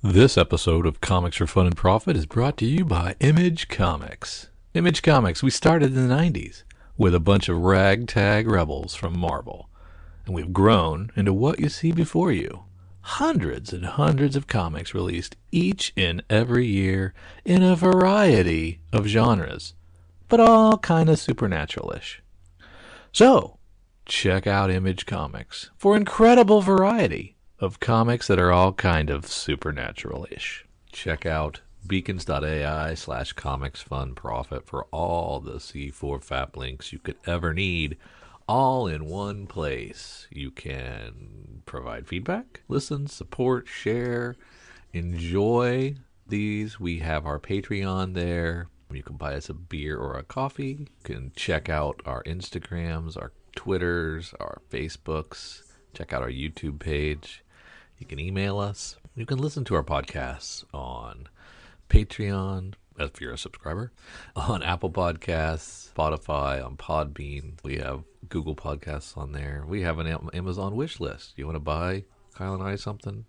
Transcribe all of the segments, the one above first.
This episode of Comics for Fun and Profit is brought to you by Image Comics. Image Comics, we started in the 90s with a bunch of ragtag rebels from Marvel, and we've grown into what you see before you. Hundreds and hundreds of comics released each and every year in a variety of genres, but all kind of supernatural-ish. So, check out Image Comics for incredible variety of comics that are all kind of supernatural-ish. Check out beacons.ai/comicsfunprofit for all the C4FAP links you could ever need, all in one place. You can provide feedback, listen, support, share, enjoy these. We have our Patreon there. You can buy us a beer or a coffee. You can check out our Instagrams, our Twitters, our Facebooks. Check out our YouTube page. You can email us. You can listen to our podcasts on Patreon, if you're a subscriber, on Apple Podcasts, Spotify, on Podbean. We have Google Podcasts on there. We have an Amazon wish list. You want to buy Kyle and I something?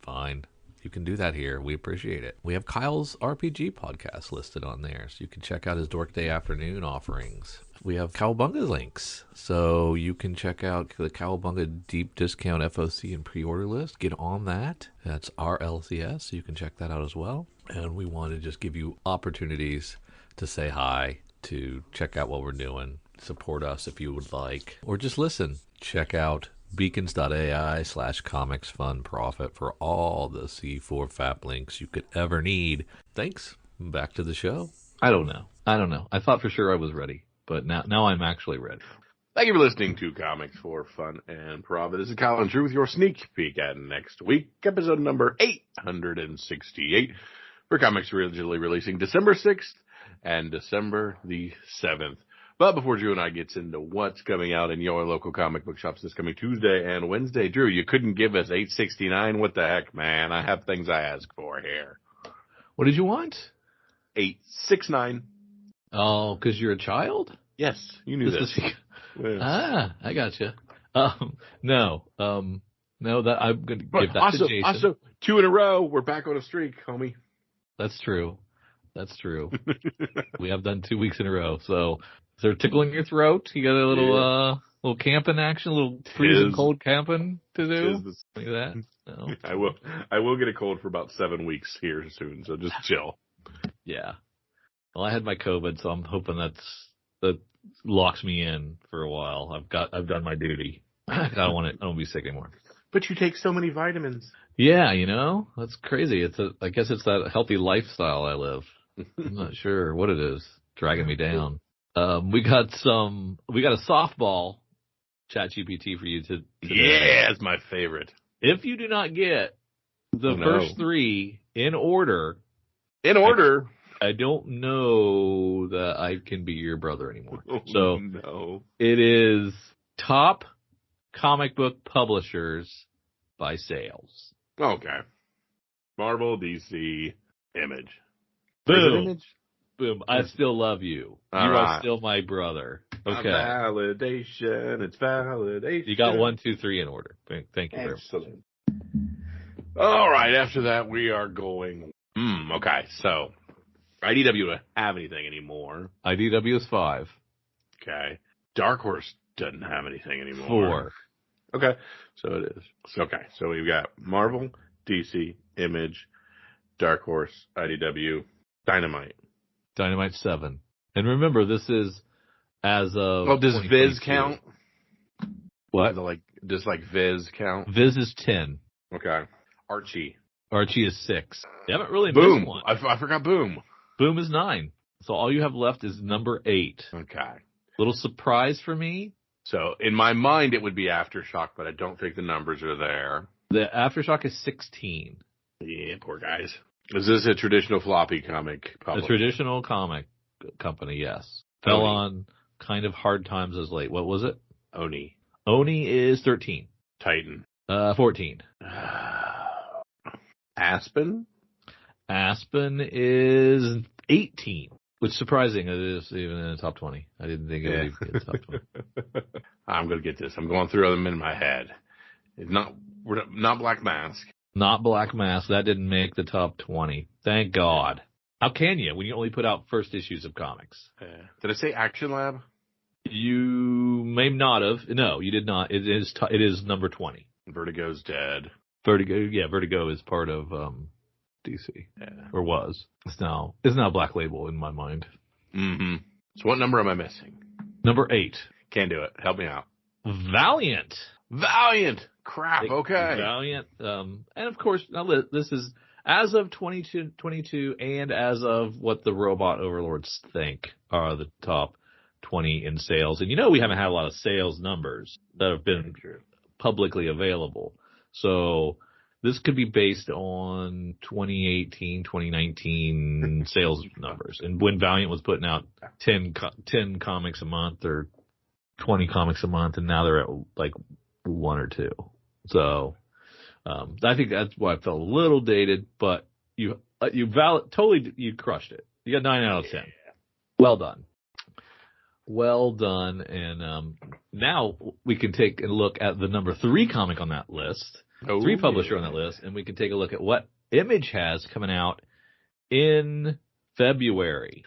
Fine. You can do that here. We appreciate it. We have Kyle's RPG podcast listed on there, so you can check out his Dork Day Afternoon offerings. We have Cowabunga links, so you can check out the Cowabunga Deep Discount FOC and pre-order list. Get on that. That's RLCS, so you can check that out as well. And we want to just give you opportunities to say hi, to check out what we're doing, support us if you would like, or just listen. Check out beacons.ai/comicsfunprofit for all the C4FAP links you could ever need. Thanks. Back to the show. I don't know. I thought for sure I was ready, but now I'm actually ready. Thank you for listening to Comics for Fun and Profit. This is Kyle and Drew with your sneak peek at next week, episode number 868 for comics originally releasing December 6th and December the 7th. But before Drew and I gets into what's coming out in your local comic book shops this coming Tuesday and Wednesday, Drew, you couldn't give us 869. What the heck, man? I have things I ask for here. What did you want? 869. Oh, because you're a child? Yes, you knew this. Yes. I gotcha. No, that I'm going to give that to Jason. Also, 2 in a row. We're back on a streak, homie. That's true. We have done 2 weeks in a row. So, is there tickling your throat? You got a little camping action, a little freezing cold camping to do? Like that? No. I will get a cold for about 7 weeks here soon, so just chill. Yeah. Well, I had my COVID, so I'm hoping that locks me in for a while. I've done my duty. I don't want to be sick anymore. But you take so many vitamins. Yeah, that's crazy. I guess it's that healthy lifestyle I live. I'm not sure what it is dragging me down. We got a softball ChatGPT for you today. Yeah, it's my favorite. If you do not get the first 3 in order, I don't know that I can be your brother anymore. So no. It is top comic book publishers by sales. Okay. Marvel, DC, Image. Boom. Boom. I still love you. You are still my brother. Okay. Validation. It's validation. You got 1, 2, 3 in order. Thank you very much. Excellent. All right. After that, we are going. Okay. So, IDW don't have anything anymore. IDW is 5. Okay. Dark Horse doesn't have anything anymore. 4. Okay. So it is. Okay. So we've got Marvel, DC, Image, Dark Horse, IDW, Dynamite. Dynamite 7. And remember, this is as of. Oh, does Viz count? What? Does Viz count? Viz is 10. Okay. Archie is 6. You haven't really Boom. missed one. I forgot Boom. Boom is 9. So all you have left is number 8. Okay. Little surprise for me. So in my mind, it would be Aftershock, but I don't think the numbers are there. The Aftershock is 16. Yeah, poor guys. Is this a traditional floppy comic publisher? A traditional comic company, yes. Fell on kind of hard times as late. What was it? Oni is 13. Titan. 14. Aspen is 18. Which is surprising. It is even in the top 20. I didn't think it would be in the top 20. I'm going to get this. I'm going through them in my head. We're not Black Mask. Not Black Mask. That didn't make the top 20. Thank God. How can you when you only put out first issues of comics? Did I say Action Lab? You may not have. No, you did not. It is number 20. Vertigo's dead. Vertigo is part of DC. Yeah. Or was. It's now Black Label in my mind. Mm-hmm. So what number am I missing? Number 8. Can't do it. Help me out. Valiant. Crap. Okay. Valiant. And of course, now this is as of 2022 and as of what the robot overlords think are the top 20 in sales. And we haven't had a lot of sales numbers that have been publicly available. So this could be based on 2018, 2019 sales numbers. And when Valiant was putting out 10 comics a month or 20 comics a month, and now they're at like 1 or 2. So I think that's why I felt a little dated, but you crushed it. You got 9 out of 10. Well done. Well done. And now we can take a look at the number 3 comic on that list. 3 publisher on that list, and we can take a look at what Image has coming out in February.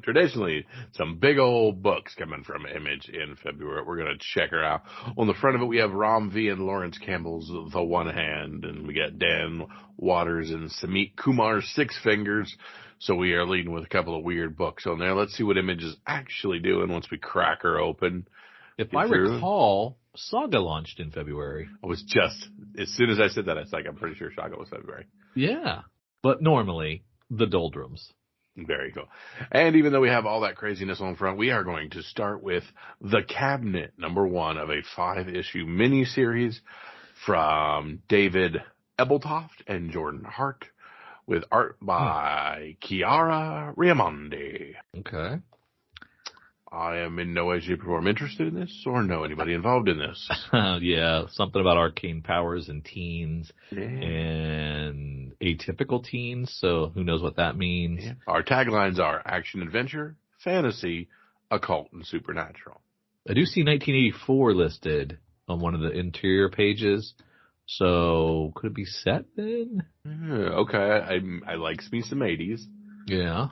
Traditionally, some big old books coming from Image in February. We're going to check her out. On the front of it, we have Ram V and Lawrence Campbell's The One Hand, and we got Dan Waters and Samit Kumar's Six Fingers. So we are leading with a couple of weird books on there. Let's see what Image is actually doing once we crack her open. If I recall, Saga launched in February. I was just, as soon as I said that, I'm pretty sure Saga was February. Yeah. But normally, the doldrums. Very cool. And even though we have all that craziness on front, we are going to start with The Cabinet, number 1 of a 5-issue miniseries from David Ebeltoft and Jordan Hart, with art by Chiara Riamondi. Okay. I am in no way, shape, or form interested in this or know anybody involved in this. Yeah, something about arcane powers and teens and atypical teens, so who knows what that means. Yeah. Our taglines are action-adventure, fantasy, occult, and supernatural. I do see 1984 listed on one of the interior pages, so could it be set then? Okay, I like me some 80s. Yeah.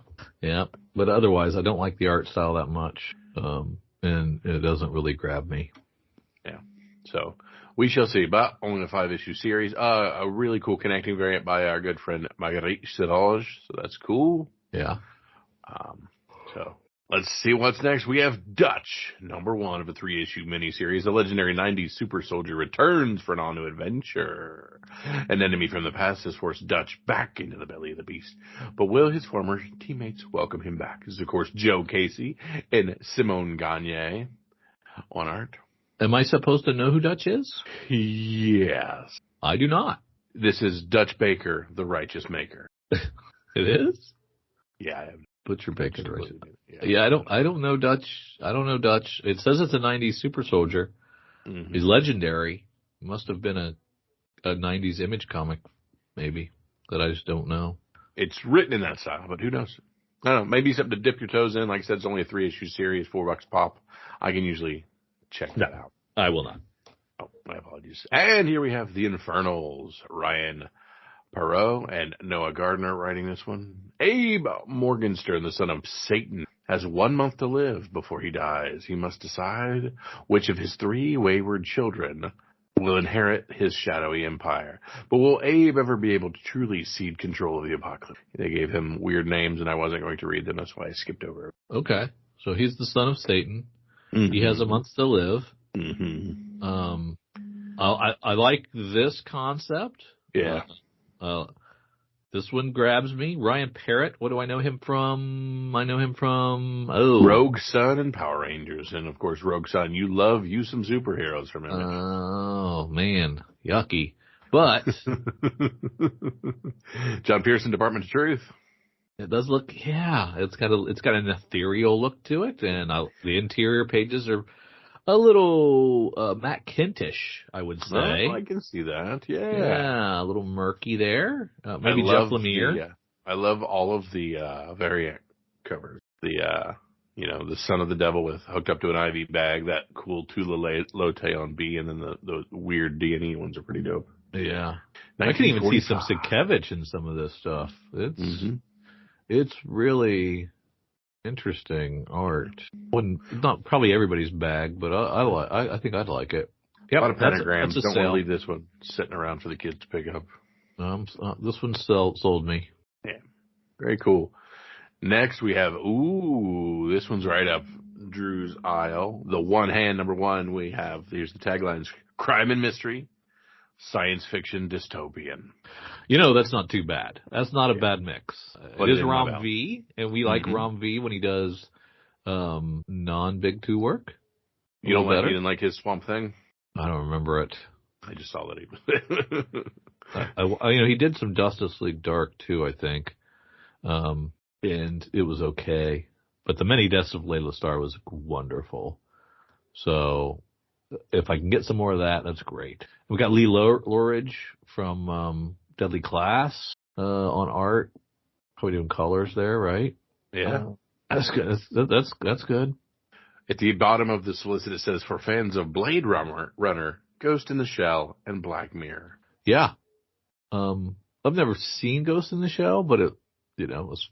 But otherwise, I don't like the art style that much, and it doesn't really grab me. Yeah. So we shall see. But only a 5-issue series. A really cool connecting variant by our good friend Marguerite Sirage. So that's cool. Yeah. So let's see what's next. We have Dutch, number 1 of a 3-issue miniseries. The legendary 90s super soldier returns for an all-new adventure. An enemy from the past has forced Dutch back into the belly of the beast. But will his former teammates welcome him back? This is, of course, Joe Casey and Simone Gagne on art. Am I supposed to know who Dutch is? Yes. I do not. This is Dutch Baker, the Righteous Maker. It is? Yeah, I have. Butcher Baker, right? Yeah, I don't know Dutch. I don't know Dutch. It says it's a 90s super soldier. Mm-hmm. He's legendary. Must have been a 90s Image comic, maybe, that I just don't know. It's written in that style, but who knows? I don't know. Maybe something to dip your toes in. Like I said, it's only a 3-issue series, $4 pop. I can usually check that out. I will not. Oh, my apologies. And here we have The Infernals, Ryan Perot and Noah Gardner writing this one. Abe Morgenstern, the son of Satan, has 1 month to live before he dies. He must decide which of his 3 wayward children will inherit his shadowy empire. But will Abe ever be able to truly cede control of the apocalypse? They gave him weird names, and I wasn't going to read them. That's why I skipped over it. Okay. So he's the son of Satan. Mm-hmm. He has a month to live. Mm-hmm. I like this concept. Yeah. This one grabs me. Ryan Parrott, what do I know him from? I know him from Rogue Sun and Power Rangers. And, of course, Rogue Sun, you some superheroes from Image. Oh, man. Yucky. But John Pearson, Department of Truth. It does look, it's got an ethereal look to it, and the interior pages are a little Matt Kentish, I would say. Oh, I can see that. Yeah, a little murky there. Maybe Jeff Lemire. I love all of the variant covers. The Son of the Devil with hooked up to an IV bag. That cool Tula Lote on B, and then the weird D&E ones are pretty dope. Yeah. I can even see some 1945. Sienkiewicz in some of this stuff. It's really interesting art. Not probably everybody's bag, but I think I'd like it. A Yep, lot of pentagrams. that's a Don't want to sale. leave this one sitting around for the kids to pick up. This one sold me. Yeah. Very cool. Next we have, this one's right up Drew's aisle. The one hand number one we have, here's the taglines: crime and mystery, science fiction dystopian. That's not too bad. That's not a bad mix. Put It it is in my Ram belt. V, and we like Ram V when he does non-Big Two work. You didn't like his Swamp Thing? I don't remember it. I just saw that he was. He did some Justice League Dark too, I think, and it was okay. But the Many Deaths of Layla Starr was wonderful. So if I can get some more of that, that's great. We got Lee Loridge from Deadly Class on art. Probably doing colors there, right? Yeah, that's good. That's good. At the bottom of the solicit, it says, for fans of Blade Runner, Ghost in the Shell, and Black Mirror. Yeah. I've never seen Ghost in the Shell, but as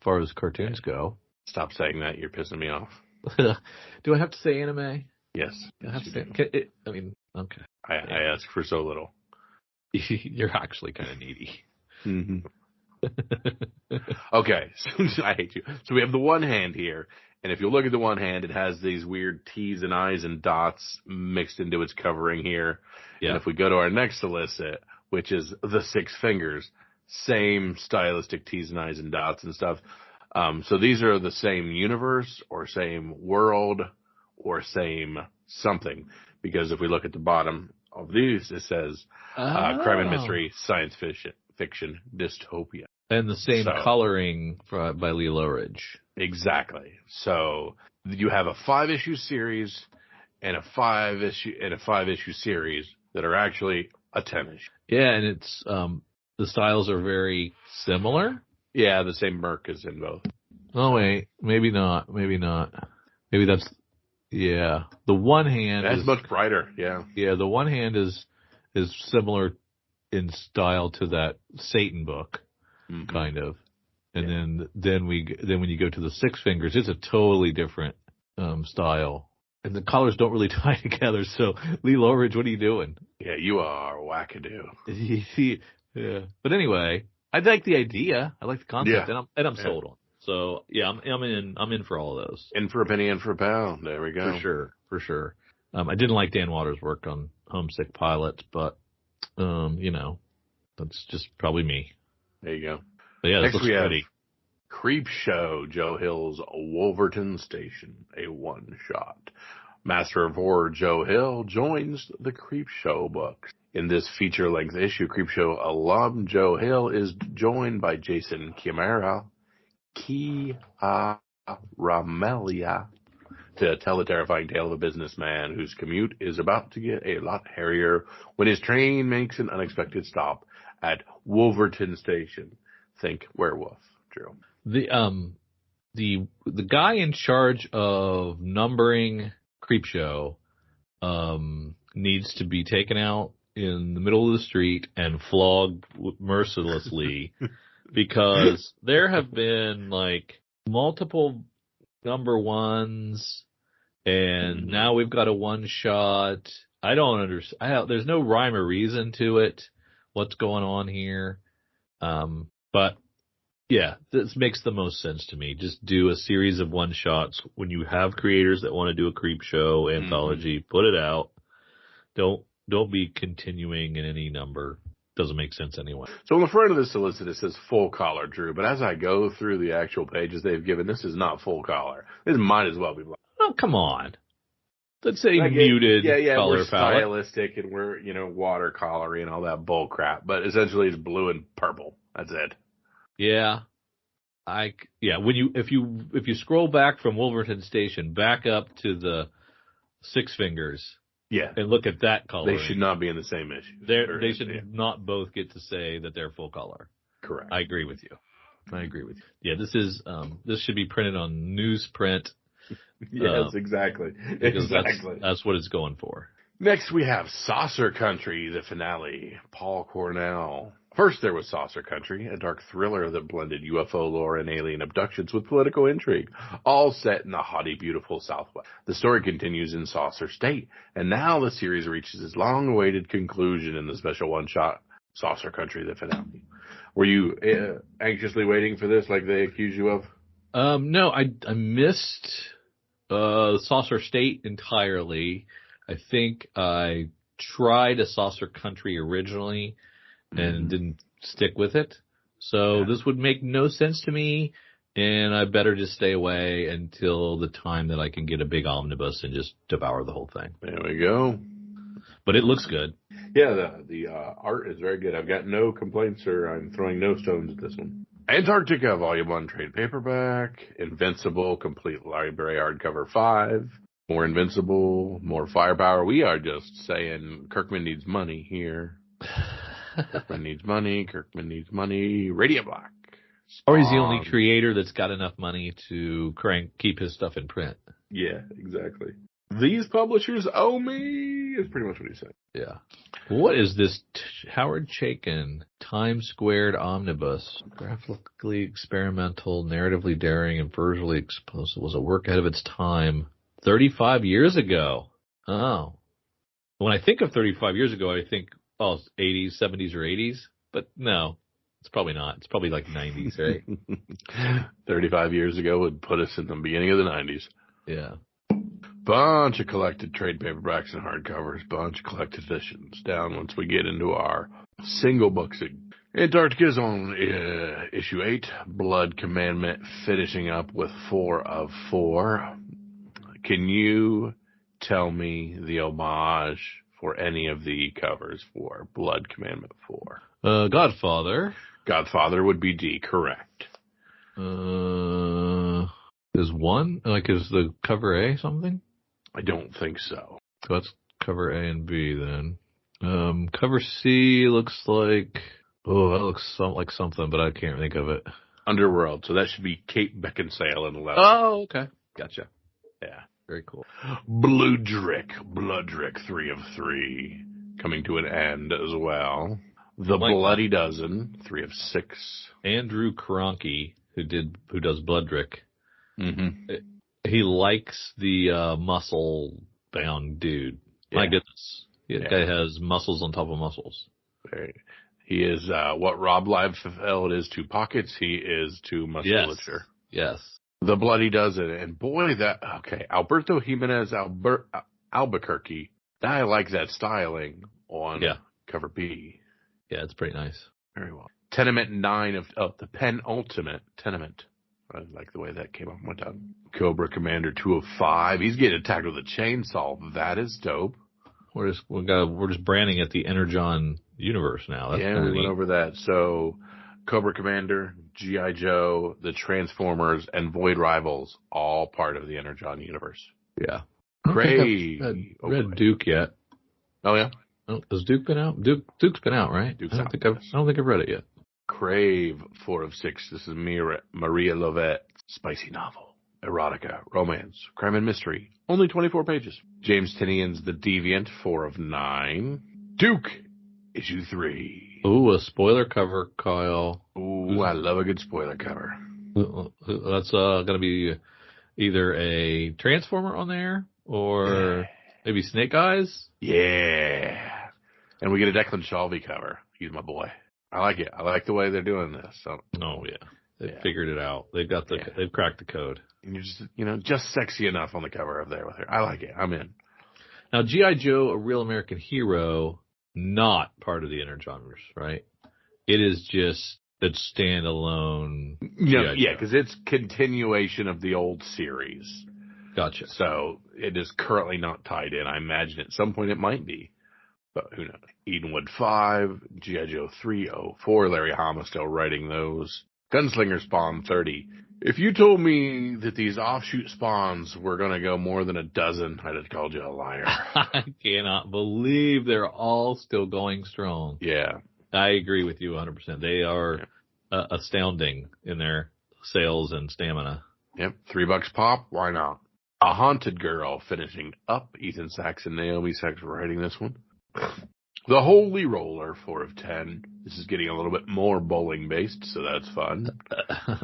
far as cartoons go. Stop saying that. You're pissing me off. Do I have to say anime? Yes. I have to say. Okay. I ask for so little. You're actually kind of needy. Mm-hmm. Okay. So, I hate you. So we have the one hand here. And if you look at the one hand, it has these weird T's and I's and dots mixed into its covering here. Yeah. And if we go to our next solicit, which is the Six Fingers, same stylistic T's and I's and dots and stuff. So these are the same universe or same world or same something. Because if we look at the bottom of these, it says crime and mystery, science fiction, dystopia. And the same coloring by Lee Loridge. Exactly. So you have a 5-issue series and a 5-issue series that are actually a 10-issue. Yeah, and it's the styles are very similar. Yeah, the same Merc is in both. Oh wait, maybe not. Maybe that's the one hand. That's much brighter. Yeah. Yeah, the one hand is similar in style to that Satan book, kind of. And then when you go to the Six Fingers, it's a totally different style, and the colors don't really tie together. So Lee Loridge, what are you doing? Yeah, you are wackadoo. Yeah, but anyway, I like the idea. I like the concept, and I'm sold on. So yeah, I'm in for all of those. In for a penny, in for a pound. There we go. For sure. I didn't like Dan Waters' work on Homesick Pilot, but that's just probably me. There you go. But yeah, next we have Creep Show, Joe Hill's Wolverton Station, a one-shot. Master of Horror Joe Hill joins the Creep Show books. In this feature-length issue, Creep Show alum Joe Hill is joined by Jason Chiaramelia to tell the terrifying tale of a businessman whose commute is about to get a lot hairier when his train makes an unexpected stop at Wolverton Station. Think werewolf, Drew. The guy in charge of numbering Creepshow needs to be taken out in the middle of the street and flogged mercilessly because there have been like multiple number ones and now we've got a one shot. I don't understand. There's no rhyme or reason to it. What's going on here? But yeah, this makes the most sense to me. Just do a series of one shots. When you have creators that want to do a creep show anthology, put it out. Don't be continuing in any number. Doesn't make sense anyway. So on the front of the solicit it says full collar, Drew. But as I go through the actual pages they've given, this is not full collar. This might as well be black. Oh, come on. Let's say muted color we're palette. Stylistic and we're, watercolory and all that bull crap. But essentially it's blue and purple. That's it. Yeah. If you scroll back from Wolverton Station back up to the Six Fingers, and look at that color, they should not be in the same issue. They should not both get to say that they're full color. Correct. I agree with you. Yeah, this should be printed on newsprint. Yes, exactly. That's what it's going for. Next, we have Saucer Country, the finale. Paul Cornell. First, there was Saucer Country, a dark thriller that blended UFO lore and alien abductions with political intrigue, all set in the haughty, beautiful Southwest. The story continues in Saucer State, and now the series reaches its long-awaited conclusion in the special one-shot Saucer Country, the finale. Were you anxiously waiting for this, like they accuse you of? No, I missed Saucer State entirely. I think I tried a Saucer Country originally and didn't stick with it. So this would make no sense to me, and I better just stay away until the time that I can get a big omnibus and just devour the whole thing. There we go. But it looks good. Yeah, the art is very good. I've got no complaints, or I'm throwing no stones at this one. Antarctica, Volume 1, trade paperback. Invincible, complete library hardcover 5. More Invincible, more firepower. We are just saying Kirkman needs money here. Kirkman needs money. Kirkman needs money. Radiant Black. Or he's the only creator that's got enough money to keep his stuff in print. Yeah, exactly. These publishers owe me is pretty much what he said. Yeah. What is this Howard Chaykin Times Squared omnibus? Graphically experimental, narratively daring, and visually explosive. Was a work ahead of its time 35 years ago. Oh. When I think of 35 years ago, I think, 80s, 70s, or 80s. But no, it's probably not. It's probably like 90s, right? 35 years ago would put us in the beginning of the 90s. Yeah. Bunch of collected trade paperbacks and hardcovers, bunch of collected editions. Down once we get into our single books. Antarctica's on issue 8, Blood Commandment, finishing up with 4 of 4. Can you tell me the homage for any of the covers for Blood Commandment 4? Godfather. Godfather would be D, correct. Is the cover A something? I don't think so. Let's cover A and B then. Cover C looks like, that looks like something, but I can't think of it. Underworld, so that should be Kate Beckinsale in 11. Oh, okay. Gotcha. Yeah. Very cool. Bloodrick 3 of 3, coming to an end as well. The Bloody Dozen, 3 of 6. Andrew Karanke, who does Bloodrick. Mm-hmm. He likes the muscle-bound dude. Yeah. My goodness. That guy has muscles on top of muscles. He is what Rob Liefeld is to pockets, he is to musculature. Yes. The Bloody Dozen. And boy, Alberto Jimenez Albuquerque. I like that styling on cover B. Yeah, it's pretty nice. Very well. Tenement 9 of the penultimate Tenement. I like the way that came up one time. Cobra Commander 2 of 5. He's getting attacked with a chainsaw. That is dope. We're just branding it the Energon universe now. That's we went over that. So Cobra Commander, G.I. Joe, the Transformers, and Void Rivals, all part of the Energon universe. Yeah. Crazy. I haven't read Duke yet. Oh, yeah? Oh, has Duke been out? Duke's been out, right? I don't think I've read it yet. Crave 4 of 6. This is Maria Lovett. Spicy novel. Erotica. Romance. Crime and mystery. Only 24 pages. James Tinian's The Deviant. 4 of 9. Duke. Issue 3. Ooh, a spoiler cover, Kyle. Ooh, I love a good spoiler cover. That's going to be either a Transformer on there or maybe Snake Eyes. Yeah. And we get a Declan Shalvey cover. He's my boy. I like it. I like the way they're doing this. So. Oh yeah, they figured it out. They've cracked the code. And you're just sexy enough on the cover up there with her. I like it. I'm in. Now G.I. Joe, a Real American Hero, not part of the Energonverse, right? It is just its standalone. Yeah, because it's continuation of the old series. Gotcha. So it is currently not tied in. I imagine at some point it might be. But who knows? Edenwood 5, G.I. Joe 304, Larry Hama still writing those. Gunslinger Spawn 30. If you told me that these offshoot spawns were going to go more than a dozen, I'd have called you a liar. I cannot believe they're all still going strong. Yeah. I agree with you 100%. They are astounding in their sales and stamina. Yep. $3 pop. Why not? A Haunted Girl finishing up. Ethan Sachs and Naomi Sachs writing this one. The Holy Roller, 4 of 10. This is getting a little bit more bowling based, so that's fun.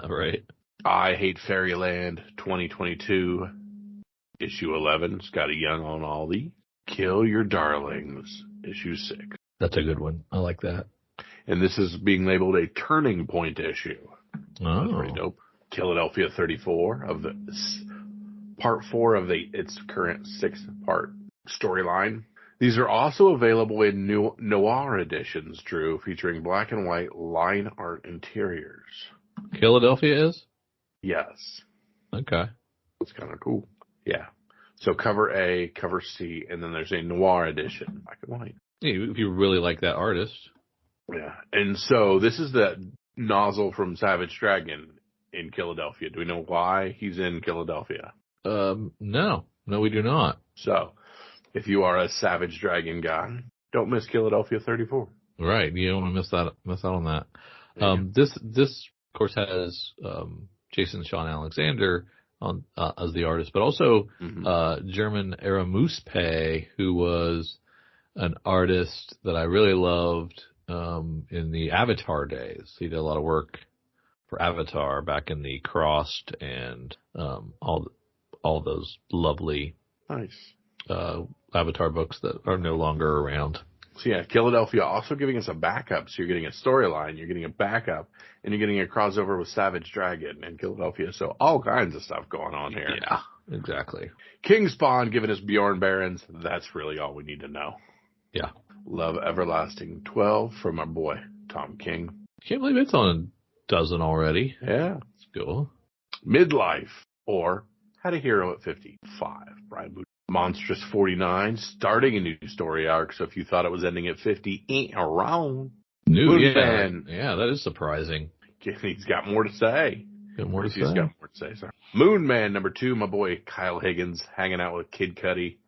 Right. I Hate Fairyland, 2022, issue 11. Scotty Young on all the. Kill Your Darlings, issue 6. That's a good one. I like that. And this is being labeled a turning point issue. Oh. That's pretty dope. Philadelphia 34 of the part 4 of its current 6-part storyline. These are also available in new noir editions, Drew, featuring black and white line art interiors. Philadelphia is? Yes. Okay. It's kind of cool. Yeah. So cover A, cover C, and then there's a noir edition, black and white. Yeah, if you really like that artist. Yeah. And so this is the nozzle from Savage Dragon in Philadelphia. Do we know why he's in Philadelphia? No. No, we do not. So, if you are a Savage Dragon guy, don't miss Philadelphia 34. Right. You don't want to miss out on that. Yeah. This of course has Jason Sean Alexander on as the artist, but also German Aramuspe, who was an artist that I really loved in the Avatar days. He did a lot of work for Avatar back in the Crossed and all those lovely Nice. Avatar books that are no longer around. So yeah, Philadelphia also giving us a backup. So you're getting a storyline, you're getting a backup, and you're getting a crossover with Savage Dragon and Philadelphia. So all kinds of stuff going on here. Yeah, exactly. King Spawn giving us Bjorn Barons. That's really all we need to know. Yeah. Love Everlasting 12 from our boy Tom King. Can't believe it's on a dozen already. Yeah. It's cool. Midlife, or Had a Hero at 55. Brian Boot. Monstrous 49, starting a new story arc. So if you thought it was ending at 50, ain't wrong. Moonman. Yeah, that is surprising. He's got more to say. Got more to say. He's got more to say, sorry. Moonman number 2, my boy Kyle Higgins, hanging out with Kid Cudi,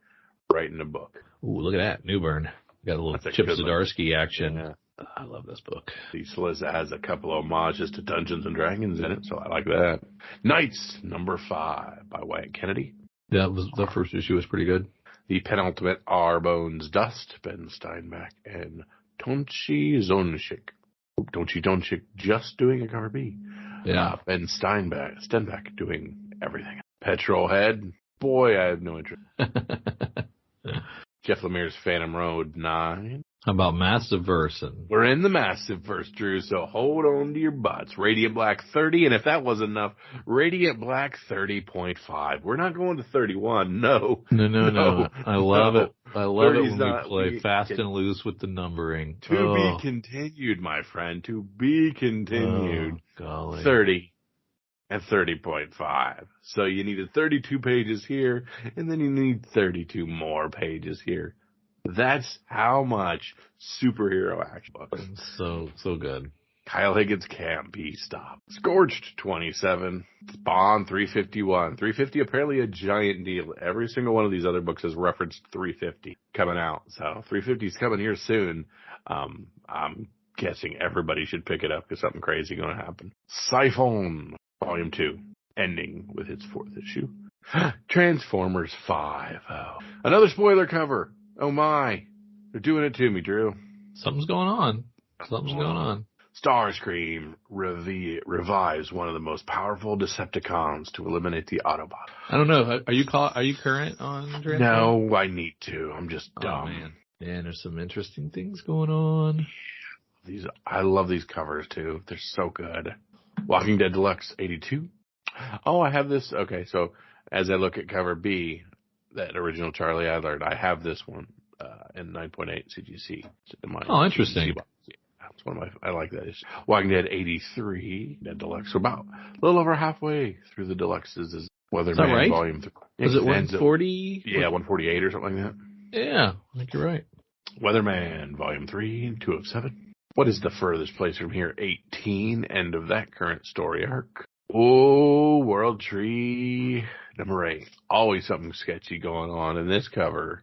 writing a book. Ooh, look at that. Newburn. Got a little Chip Zdarsky action. Yeah. I love this book. Solisa has a couple of homages to Dungeons and Dragons in it, so I like that. Knights number 5 by Wyatt Kennedy. The first issue was pretty good. The penultimate R. Bones Dust, Ben Steinbeck, and Tonchi Zonchik. Tonchi Zonchik just doing a cover B. Yeah. Ben Steinbeck doing everything. Petrol Head, boy, I have no interest. Jeff Lemire's Phantom Road 9. How about Massive Verse? We're in the Massive Verse, Drew, so hold on to your butts. Radiant Black 30, and if that wasn't enough, Radiant Black 30.5. We're not going to 31, no. No. I love it. I love it when we play fast and loose with the numbering. To be continued, my friend. To be continued. Oh, golly. 30 and 30.5. So you needed 32 pages here, and then you need 32 more pages here. That's how much superhero action books. So good. Kyle Higgins can't be stopped. Scorched 27. Spawn 351. 350 apparently a giant deal. Every single one of these other books has referenced 350 coming out. So 350 is coming here soon. I'm guessing everybody should pick it up because something crazy going to happen. Siphon Volume 2, ending with its 4th issue. Transformers 5. Oh. Another spoiler cover. Oh my. They're doing it to me, Drew. Something's going on. Starscream revives one of the most powerful Decepticons to eliminate the Autobot. I don't know. Are you current on Transformers? No, I need to. I'm just dumb. Oh, man. Yeah, there's some interesting things going on. I love these covers too. They're so good. Walking Dead Deluxe 82. Oh, I have this. Okay, so as I look at cover B, that original Charlie Adler, I have this one in 9.8 CGC. Oh, interesting. That's one of my. I like that. Walking Dead 83, Dead Deluxe. So about a little over halfway through the deluxes is Weatherman right? Volume 3. Was it 140? Yeah, 148 or something like that. Yeah, I think you're right. Weatherman Volume 3, 2 of 7. What is the furthest place from here? 18. End of that current story arc. Oh, World Tree number 8. Always something sketchy going on in this cover.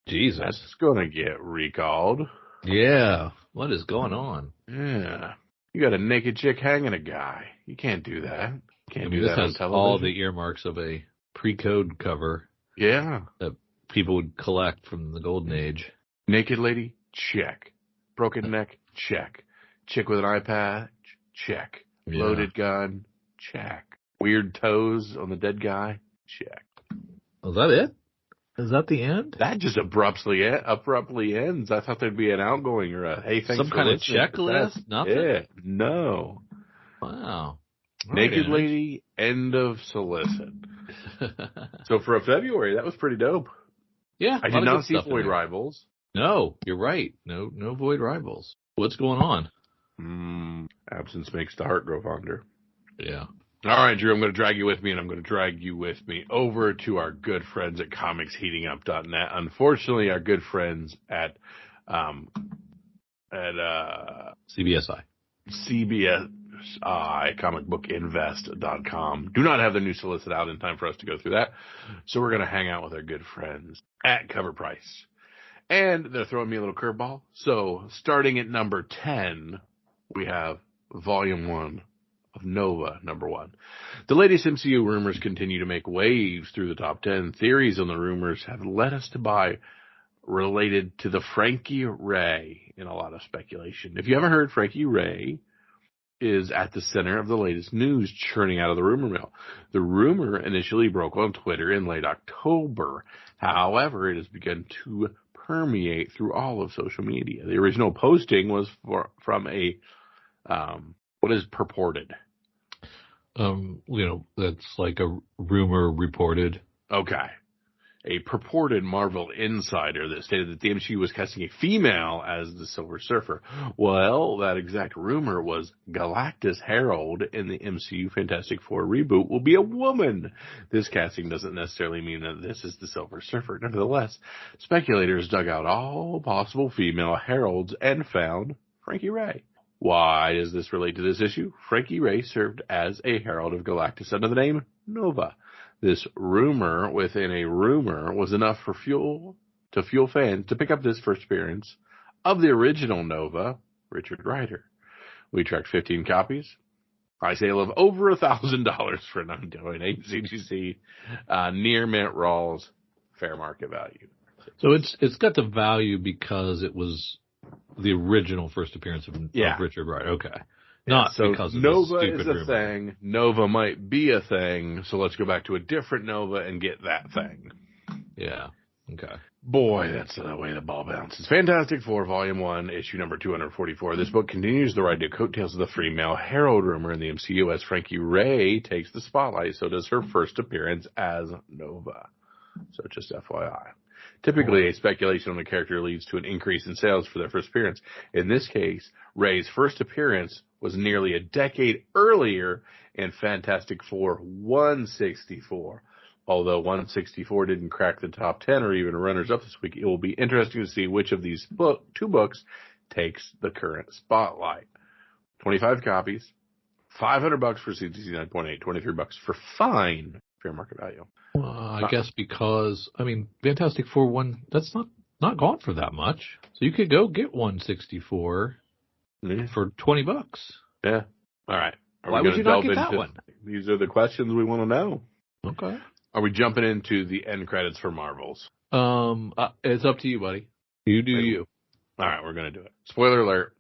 Jesus. That's going to get recalled. Yeah. What is going on? Yeah. You got a naked chick hanging a guy. You can't do that. Can't do this that has on television. all the earmarks of a pre-code cover Yeah. that people would collect from the Golden Age. Naked lady, check. Broken neck, check. Chick with an eye patch, check. Yeah. Loaded gun, check. Weird toes on the dead guy, check. Was that it? Is that the end? That just abruptly ends. I thought there'd be an outgoing or a hey, thanks Some for kind of listening. checklist? Nothing? Yeah, no. Wow. All Naked right, lady, end of solicit. So for a February, that was pretty dope. Yeah. I did not see Void Rivals. No, you're right. No Void Rivals. What's going on? Absence makes the heart grow fonder. Yeah. All right, Drew, I'm going to drag you with me, and I'm going to drag you with me over to our good friends at comicsheatingup.net. Unfortunately, our good friends at CBSI. comicbookinvest.com do not have their new solicit out in time for us to go through that. So we're going to hang out with our good friends at Cover Price. And they're throwing me a little curveball. So starting at number 10, we have Volume 1 of Nova, number 1. The latest MCU rumors continue to make waves through the top 10. Theories on the rumors have led us to buy related to the Frankie Ray in a lot of speculation. If you haven't heard, Frankie Ray is at the center of the latest news churning out of the rumor mill. The rumor initially broke on Twitter in late October. However, it has begun to permeate through all of social media. The original posting was from a what is purported? That's like a rumor reported. Okay. A purported Marvel insider that stated that the MCU was casting a female as the Silver Surfer. Well, that exact rumor was Galactus Herald in the MCU Fantastic Four reboot will be a woman. This casting doesn't necessarily mean that this is the Silver Surfer. Nevertheless, speculators dug out all possible female heralds and found Frankie Ray. Why does this relate to this issue? Frankie Ray served as a herald of Galactus under the name Nova. This rumor within a rumor was enough for fuel fans to pick up this first appearance of the original Nova, Richard Rider. We tracked 15 copies. High sale of over $1,000 for 9.8 CGC, near mint Rawls, fair market value. So it's got the value because it was the original first appearance of Richard Rider. Okay. Not so because of Nova stupid is a rumor. thing. Nova might be a thing. So let's go back to a different Nova and get that thing. Yeah. Okay. Boy, that's the way the ball bounces. Fantastic Four, Volume 1, issue number 244. This book continues the ride to coattails of the female herald rumor in the MCU as Frankie Ray takes the spotlight. So does her first appearance as Nova. So just FYI. Typically, a speculation on a character leads to an increase in sales for their first appearance. In this case, Ray's first appearance was nearly a decade earlier in Fantastic Four 164. Although 164 didn't crack the top 10 or even runners-up this week, it will be interesting to see which of these two books takes the current spotlight. 25 copies, $500 for CGC 9.8, $23 for fine fair market value. I guess because, Fantastic Four 1, that's not gone for that much. So you could go get 164 for $20. Yeah. All right. Why would you not get that one? These are the questions we want to know. Okay. Are we jumping into the end credits for Marvels? It's up to you, buddy. You do you. All right, we're going to do it. Spoiler alert.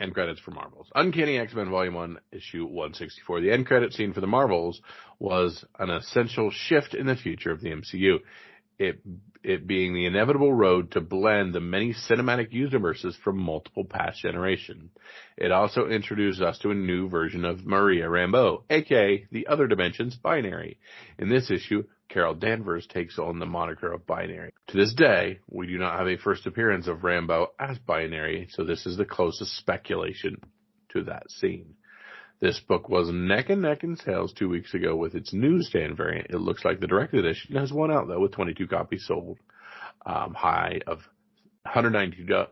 End credits for Marvels. Uncanny X-Men Volume 1, Issue 164. The end credit scene for the Marvels was an essential shift in the future of the MCU. It being the inevitable road to blend the many cinematic universes from multiple past generations. It also introduced us to a new version of Maria Rambeau, aka the Other Dimensions Binary. In this issue, Carol Danvers takes on the moniker of Binary. To this day, we do not have a first appearance of Rambeau as Binary, so this is the closest speculation to that scene. This book was neck and neck in sales 2 weeks ago with its newsstand variant. It looks like the directed edition has won out, though, with 22 copies sold. High of $192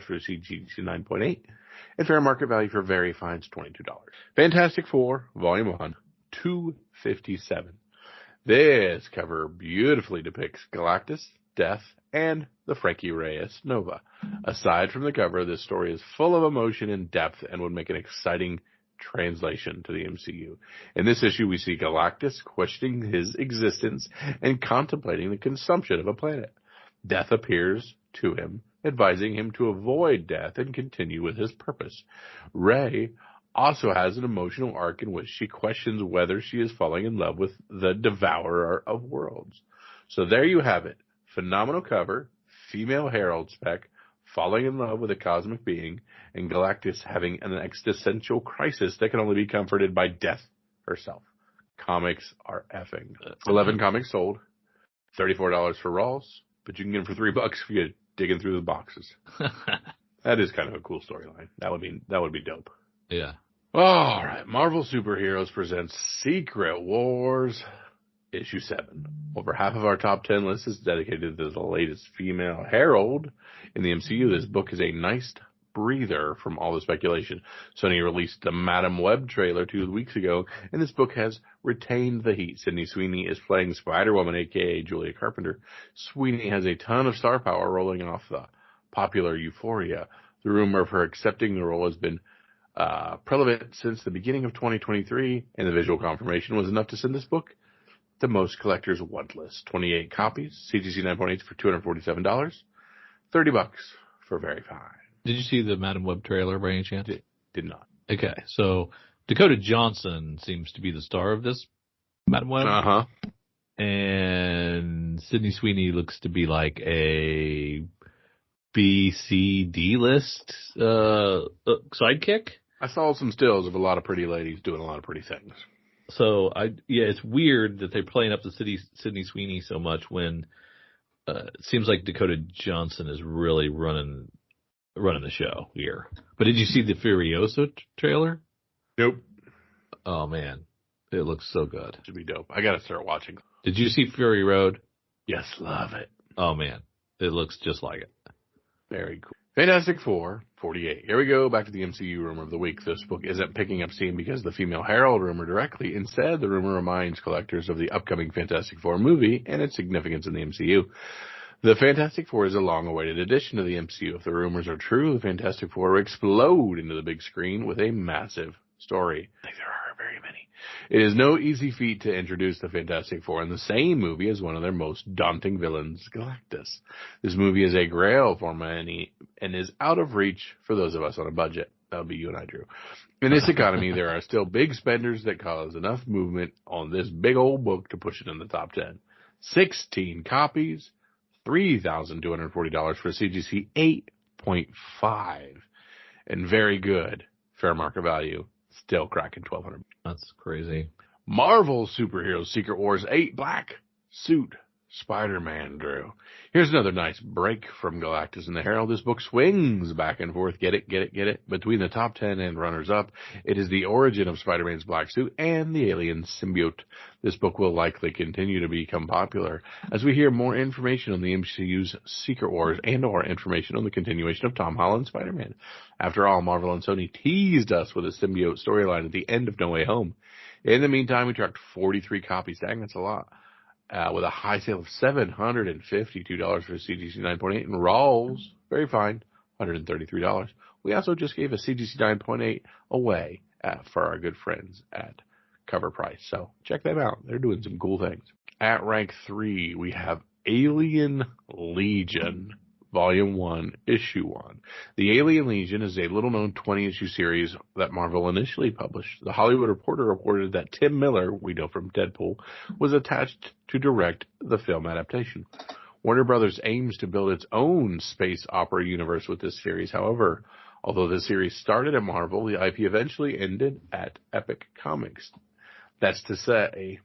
for CGC 9.8, and fair market value for very fine is $22. Fantastic Four, Volume 1, 257. This cover beautifully depicts Galactus, Death, and the Frankie Reyes Nova. Aside from the cover, this story is full of emotion and depth and would make an exciting translation to the MCU. In this issue, we see Galactus questioning his existence and contemplating the consumption of a planet. Death appears to him, advising him to avoid death and continue with his purpose. Rey also has an emotional arc in which she questions whether she is falling in love with the Devourer of Worlds. So there you have it. Phenomenal cover, female Herald spec, falling in love with a cosmic being, and Galactus having an existential crisis that can only be comforted by death herself. Comics are effing. 11 comics sold, $34 for Rawls, but you can get them for $3 if you digging through the boxes. That is kind of a cool storyline. That would be dope. Yeah. All right. Marvel Superheroes presents Secret Wars issue 7. Over half of our top 10 list is dedicated to the latest female Herald in the MCU. This book is a nice breather from all the speculation. Sony released the Madam Web trailer 2 weeks ago, and this book has retained the heat. Sydney Sweeney is playing Spider-Woman, a.k.a. Julia Carpenter. Sweeney has a ton of star power rolling off the popular Euphoria. The rumor of her accepting the role has been prevalent since the beginning of 2023, and the visual confirmation was enough to send this book the most collectors want list. 28 copies, CGC 9.8 for $247, $30 for very fine. Did you see the Madam Web trailer by any chance? Did not. Okay, so Dakota Johnson seems to be the star of this Madam Web. Uh-huh. And Sydney Sweeney looks to be like a B, C, D list sidekick. I saw some stills of a lot of pretty ladies doing a lot of pretty things. So it's weird that they're playing up the Sydney Sweeney so much when it seems like Dakota Johnson is really running the show here. But did you see the Furiosa trailer? Nope. Oh man, it looks so good. Should be dope. I gotta start watching. Did you see Fury Road? Yes, love it. Oh man, it looks just like it. Very cool. Fantastic Four, 48. Here we go, back to the MCU rumor of the week. This book isn't picking up steam because the female Herald rumor directly. Instead, the rumor reminds collectors of the upcoming Fantastic Four movie and its significance in the MCU. The Fantastic Four is a long-awaited addition to the MCU. If the rumors are true, the Fantastic Four will explode into the big screen with a massive story. I think there are very many. It is no easy feat to introduce the Fantastic Four in the same movie as one of their most daunting villains, Galactus. This movie is a grail for many and is out of reach for those of us on a budget. That would be you and I, Drew. In this economy, there are still big spenders that cause enough movement on this big old book to push it in the top 10. 16 copies, $3,240 for CGC 8.5. And very good fair market value. Still cracking $1,200. That's crazy. Marvel Superheroes Secret Wars 8 Black Suit Spider-Man, Drew. Here's another nice break from Galactus and the Herald. This book swings back and forth. Get it. Between the top 10 and runners-up, it is the origin of Spider-Man's black suit and the alien symbiote. This book will likely continue to become popular as we hear more information on the MCU's Secret Wars and or information on the continuation of Tom Holland's Spider-Man. After all, Marvel and Sony teased us with a symbiote storyline at the end of No Way Home. In the meantime, we tracked 43 copies. Dang, that's a lot. With a high sale of $752 for CGC 9.8 and Rawls, very fine, $133. We also just gave a CGC 9.8 away for our good friends at Cover Price. So check them out. They're doing some cool things. At rank 3, we have Alien Legion, Volume 1, Issue 1. The Alien Legion is a little-known 20-issue series that Marvel initially published. The Hollywood Reporter reported that Tim Miller, we know from Deadpool, was attached to direct the film adaptation. Warner Brothers aims to build its own space opera universe with this series. However, although the series started at Marvel, the IP eventually ended at Epic Comics. That's to say,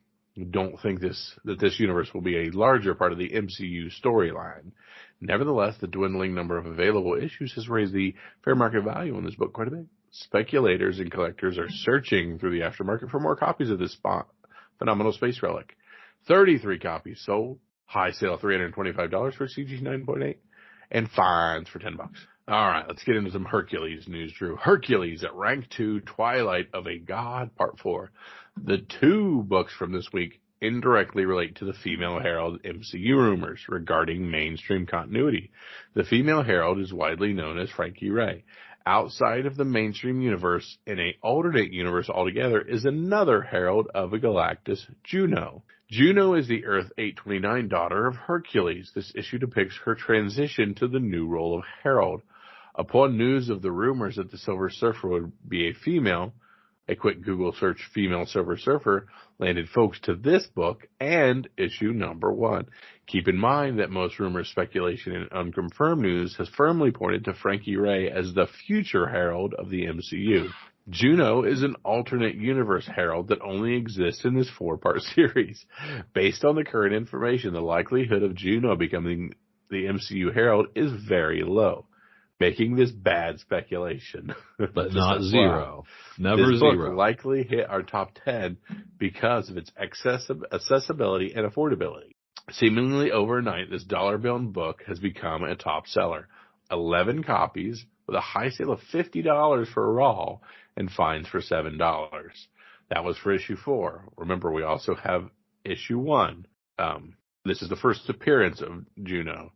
don't think that this universe will be a larger part of the MCU storyline. Nevertheless, the dwindling number of available issues has raised the fair market value on this book quite a bit. Speculators and collectors are searching through the aftermarket for more copies of this phenomenal space relic. 33 copies sold. High sale $325 for CG 9.8 and fines for $10. All right, let's get into some Hercules news, Drew. Hercules at rank 2, Twilight of a God, Part 4. The two books from this week indirectly relate to the Female Herald MCU rumors regarding mainstream continuity. The Female Herald is widely known as Frankie Ray. Outside of the mainstream universe, in an alternate universe altogether, is another herald of a Galactus, Juno. Juno is the Earth 829 daughter of Hercules. This issue depicts her transition to the new role of herald. Upon news of the rumors that the Silver Surfer would be a female, a quick Google search female Silver Surfer landed folks to this book and issue number 1. Keep in mind that most rumors, speculation, and unconfirmed news has firmly pointed to Frankie Ray as the future herald of the MCU. Juno is an alternate universe herald that only exists in this 4-part series. Based on the current information, the likelihood of Juno becoming the MCU herald is very low, making this bad speculation. But not zero. Never this zero. Book likely hit our top 10 because of its accessibility and affordability. Seemingly overnight, this dollar-bound book has become a top seller. 11 copies with a high sale of $50 for Raw and fines for $7. That was for issue 4. Remember, we also have issue 1. This is the first appearance of Juno.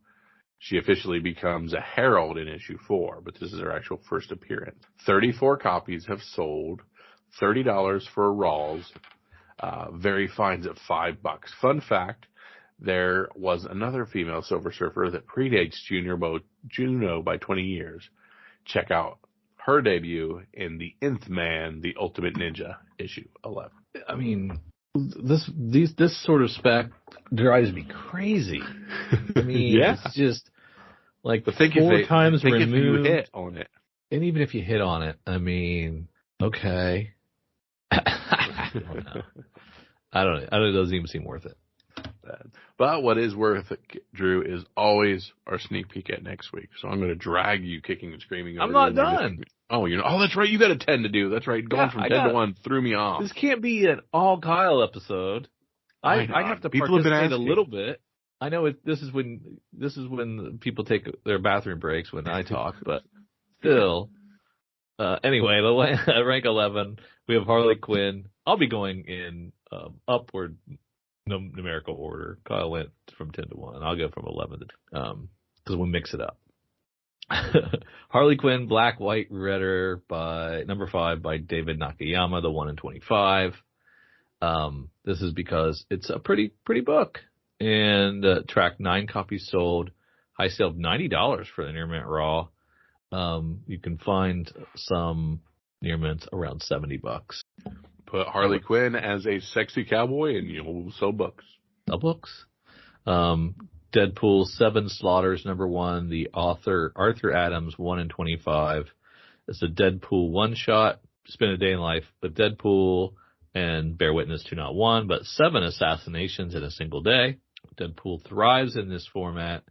She officially becomes a herald in issue 4, but this is her actual first appearance. 34 copies have sold, $30 for Rawls, very fines at $5. Fun fact, there was another female Silver Surfer that predates Juno by 20 years. Check out her debut in The Nth Man, The Ultimate Ninja, issue 11. I mean, this sort of spec drives me crazy. I mean, yeah. It's just like but think 4 times think removed. If you hit on it. And even if you hit on it, I mean, okay. I don't know. It doesn't even seem worth it. But what is worth it, Drew, is always our sneak peek at next week. So I'm going to drag you kicking and screaming. I'm not done. Oh, that's right. You got a 10 to do. That's right. Going from 10 to 1 threw me off. This can't be an all Kyle episode. I have to participate a little bit. I know this is when people take their bathroom breaks when I talk, but still. Anyway, rank 11, we have Harley Quinn. I'll be going in upward numerical order. Kyle went from 10 to 1. I'll go from 11 to because we'll mix it up. Harley Quinn, Black, White, Redder by number 5 by David Nakayama, the 1 in 25. This is because it's a pretty book, and track 9 copies sold, high sale of $90 for the Near Mint Raw. You can find some Near Mints around $70. Put Harley Quinn as a sexy cowboy, and you'll sell books. Sell books. Deadpool 7 Slaughters number 1. The author Arthur Adams 1 in 25. It's a Deadpool one shot. Spend a day in life with Deadpool and bear witness to not 1 but 7 assassinations in a single day. Deadpool thrives in this format.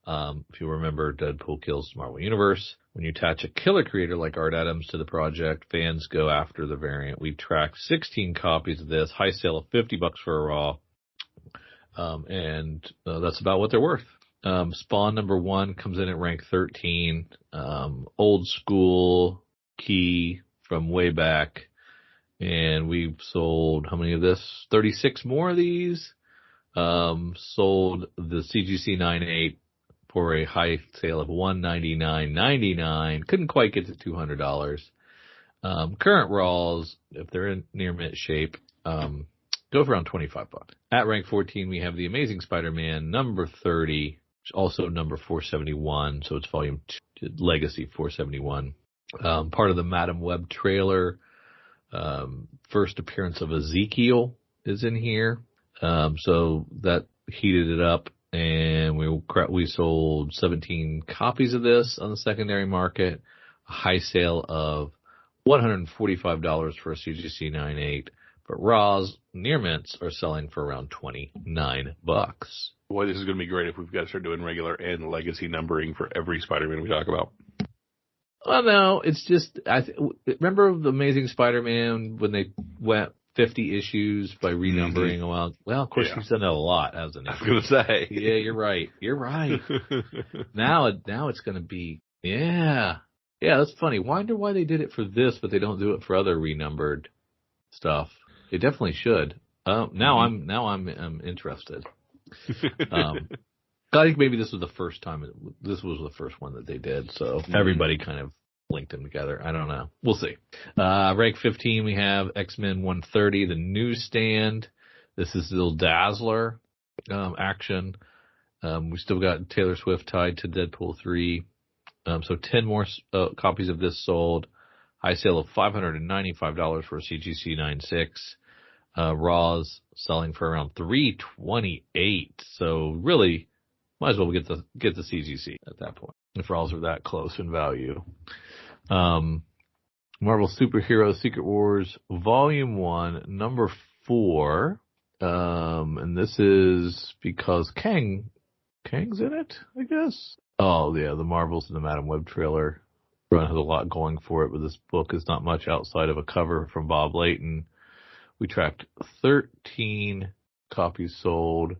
If you remember, Deadpool kills the Marvel Universe. When you attach a killer creator like Art Adams to the project, fans go after the variant. We tracked 16 copies of this, high sale of $50 for a Raw, and that's about what they're worth. Spawn number 1 comes in at rank 13. Old school key from way back, and we've sold how many of this? 36 more of these. Sold the CGC 9.8 for a high sale of $199.99. Couldn't quite get to $200. Current Raws, if they're in near mint shape, go for around $25. At rank 14, we have The Amazing Spider-Man number 30, also number 471, so it's volume 2, Legacy 471. Part of the Madam Web trailer. First appearance of Ezekiel is in here. So that heated it up, and we sold 17 copies of this on the secondary market. A high sale of $145 for a CGC 9.8, but Raws near mints are selling for around $29. Boy, this is going to be great if we've got to start doing regular and legacy numbering for every Spider-Man we talk about. Well, no, it's just remember the Amazing Spider-Man when they went 50 issues by renumbering. Mm-hmm. Well, of course, he's done that a lot, hasn't he? I was going to say. Yeah, you're right. Now it's going to be, yeah, that's funny. Wonder why they did it for this, but they don't do it for other renumbered stuff. They definitely should. Now I'm interested. I think maybe this was the first time. This was the first one that they did, so everybody kind of linked them together. I don't know. We'll see. Rank 15, we have X-Men 130, the newsstand. This is the little Dazzler action. We still got Taylor Swift tied to Deadpool 3. So 10 more copies of this sold. High sale of $595 for a CGC 9.6. Raw's selling for around $328. So really, might as well get the CGC at that point, if Raws are that close in value. Marvel Superhero Secret Wars Volume 1, number 4. And this is because Kang's in it, I guess. Oh, yeah, the Marvels and the Madam Web trailer. Run has a lot going for it, but this book is not much outside of a cover from Bob Layton. We tracked 13 copies sold.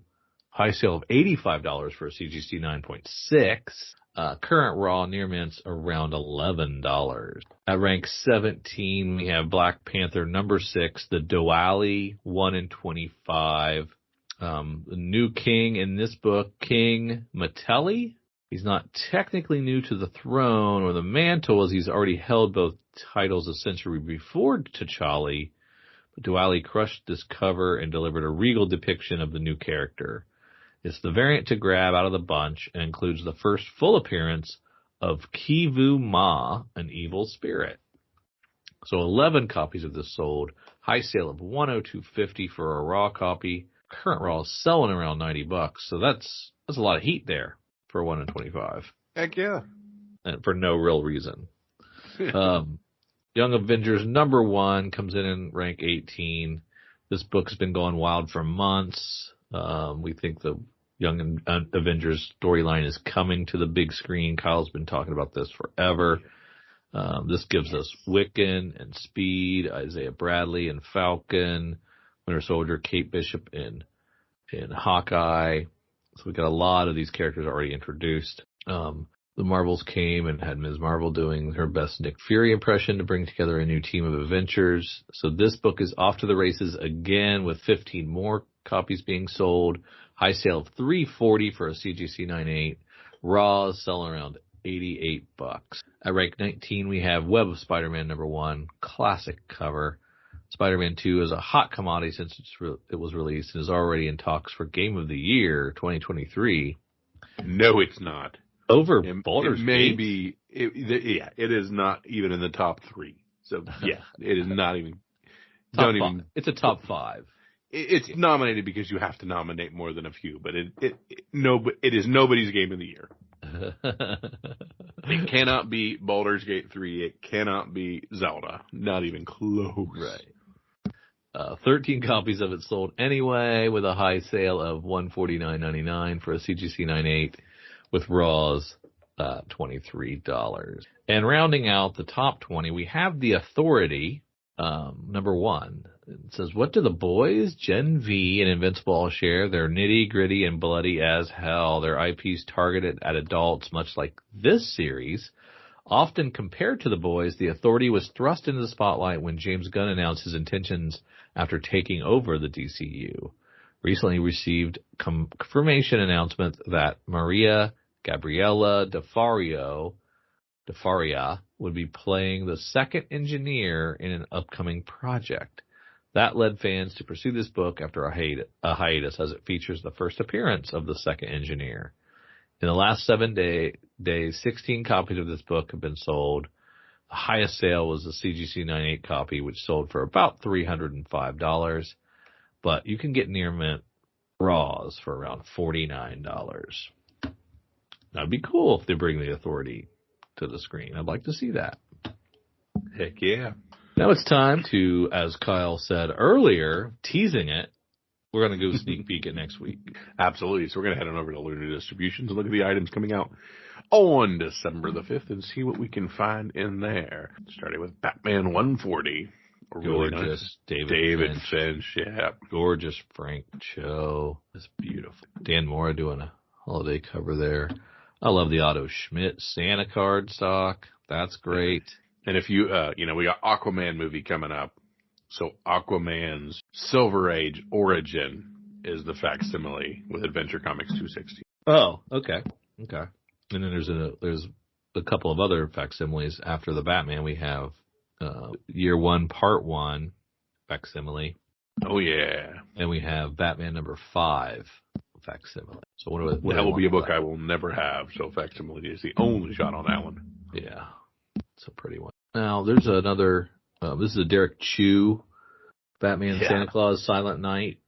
High sale of $85 for a CGC 9.6. Current Raw near mints around $11. At rank 17, we have Black Panther number 6, the Doali 1 in 25. The new king in this book, King Matelli. He's not technically new to the throne or the mantle, as he's already held both titles a century before T'Challa. But Doali crushed this cover and delivered a regal depiction of the new character. It's the variant to grab out of the bunch and includes the first full appearance of Kivu Ma, an evil spirit. So 11 copies of this sold. High sale of $102.50 for a raw copy. Current raw is selling around $90, so that's a lot of heat there for 1 in 25. Heck yeah. And for no real reason. Young Avengers number 1 comes in rank 18. This book's been going wild for months. We think the Young Avengers storyline is coming to the big screen. Kyle's been talking about this forever. This gives us Wiccan and Speed, Isaiah Bradley and Falcon, Winter Soldier, Kate Bishop in Hawkeye. So we got a lot of these characters already introduced. The Marvels came and had Ms. Marvel doing her best Nick Fury impression to bring together a new team of adventures. So this book is off to the races again with 15 more copies being sold. High sale of $340 for a CGC 9.8. Raw is selling around $88. At rank 19, we have Web of Spider-Man number 1, classic cover. Spider-Man 2 is a hot commodity since it was released and is already in talks for Game of the Year 2023. No, it's not. Over Baldur's Gate? It is not even in the top 3. So, yeah, it is not even. It's a top 5. It's nominated because you have to nominate more than a few, but it is nobody's Game of the Year. It cannot be Baldur's Gate 3. It cannot be Zelda. Not even close. Right. 13 copies of it sold anyway, with a high sale of $149.99 for a CGC 9.8, with Raws $23. And rounding out the top 20, we have The Authority, number 1. It says, what do the boys, Gen V and Invincible all share? They're nitty gritty and bloody as hell. Their IP's targeted at adults, much like this series. Often compared to the boys, The Authority was thrust into the spotlight when James Gunn announced his intentions after taking over the DCU. Recently received confirmation announcement that Maria Gabriella DeFaria would be playing the second engineer in an upcoming project. That led fans to pursue this book after a hiatus, as it features the first appearance of the second engineer. In the last 7 days, 16 copies of this book have been sold. The highest sale was the CGC 9.8 copy, which sold for about $305. But you can get near mint Raws for around $49. That'd be cool if they bring The Authority to the screen. I'd like to see that. Heck yeah. Now it's time to, as Kyle said earlier, teasing it, we're going to go sneak peek it next week. Absolutely. So we're going to head on over to Lunar Distributions and look at the items coming out on December the 5th and see what we can find in there. Starting with Batman 140. Gorgeous. Really nice David Finch. Yeah. Gorgeous Frank Cho. It's beautiful. Dan Mora doing a holiday cover there. I love the Otto Schmidt Santa card stock. That's great. And if you, we got Aquaman movie coming up. So Aquaman's Silver Age origin is the facsimile with Adventure Comics 260. Oh, okay. And then there's a couple of other facsimiles after the Batman. We have Year One, Part One facsimile. Oh yeah, and we have Batman #5 facsimile. So what that will be a book I will never have. So facsimile is the only shot on that one. Yeah, it's a pretty one. Now there's another. This is a Derek Chew Batman Santa Claus Silent Night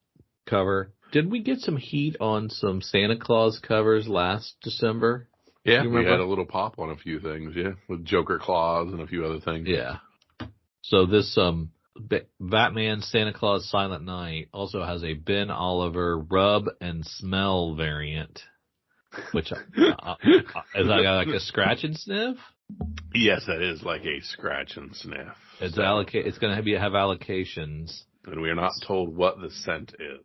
cover. Did we get some heat on some Santa Claus covers last December? Yeah, we had a little pop on a few things, with Joker claws and a few other things. Yeah. So this Batman Santa Claus Silent Night also has a Ben Oliver rub and smell variant, which is that like a scratch and sniff? Yes, that is like a scratch and sniff. It's It's going to have allocations, and we are not told what the scent is.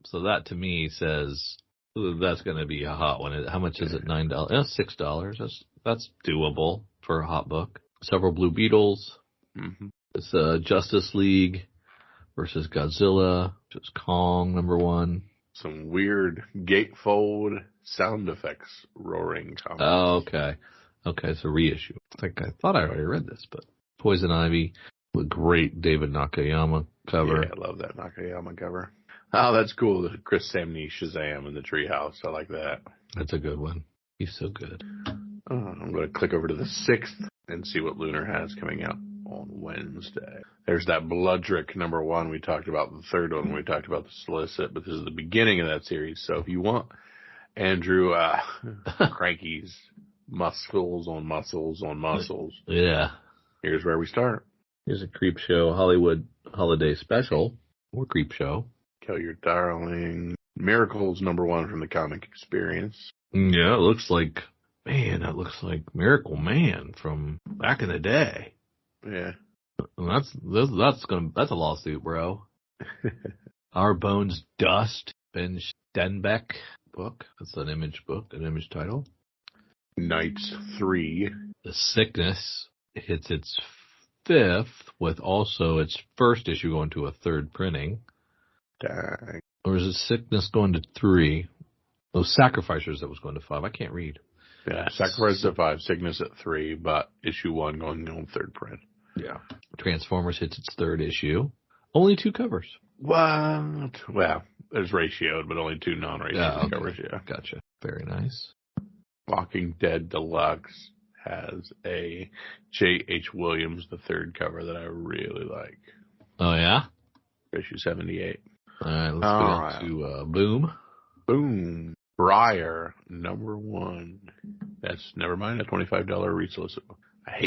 So that to me says that's going to be a hot one. How much is it? $9? $6. That's doable for a hot book. Several Blue Beetles. Mm-hmm. It's Justice League versus Godzilla, which is Kong #1. Some weird gatefold sound effects roaring comments. Oh, okay. Okay, it's a reissue. I thought I already read this, but Poison Ivy, with great David Nakayama cover. Yeah, I love that Nakayama cover. Oh, that's cool. The Chris Samney Shazam in the treehouse. I like that. That's a good one. He's so good. I'm going to click over to the 6th and see what Lunar has coming out on Wednesday. There's that Bloodrick #1 we talked about, the third one we talked about, the solicit, but this is the beginning of that series. So if you want Andrew Cranky's muscles on muscles on muscles, yeah, here's where we start. Here's a Creep Show Hollywood Holiday Special, or Creep Show. Kill Your Darling. Miracles #1 from the Comic Experience. Yeah, it looks like, man, that looks like Miracle Man from back in the day. Yeah. That's a lawsuit, bro. Our Bones Dust, Ben Stenbeck book. That's an Image book, an Image title. Knights 3. The Sickness hits its 5th, with also its first issue going to a 3rd printing. Dang. Or is it Sickness going to 3? Oh, Sacrificers that was going to 5. I can't read. Yeah, Sacrificers at 5, Sickness at 3, but issue 1 going on 3rd print. Yeah. Transformers hits its 3rd issue. Only 2 covers. What? Well, there's ratioed, but only 2 non-ratioed covers, yeah. Gotcha. Very nice. Walking Dead Deluxe has a J.H. Williams, the 3rd cover that I really like. Oh, yeah? Issue 78. All right, let's go on to Boom. Boom. Briar #1. That's, never mind, a $25 resolicit.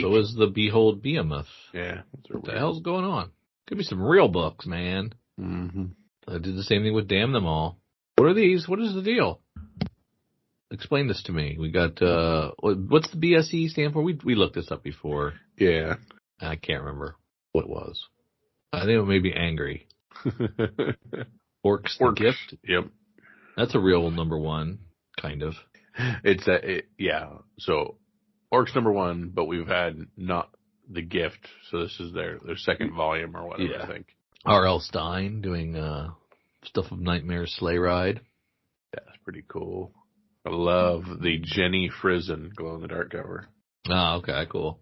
So is the Behold Behemoth. Yeah. What the hell's going on? Could be some real books, man. Mm-hmm. I did the same thing with Damn Them All. What are these? What is the deal? Explain this to me. We got, what's the BSE stand for? We looked this up before. Yeah. I can't remember what it was. I think it may be Angry. Orcs the Gift? Yep. That's a real #1, kind of. Yeah. So, Orcs #1, but we've had not the Gift, so this is their 2nd volume or whatever, I think. R.L. Stein doing stuff of Nightmare Sleigh Ride. That's pretty cool. I love the Jenny Frizen glow-in-the-dark cover. Ah, okay, cool.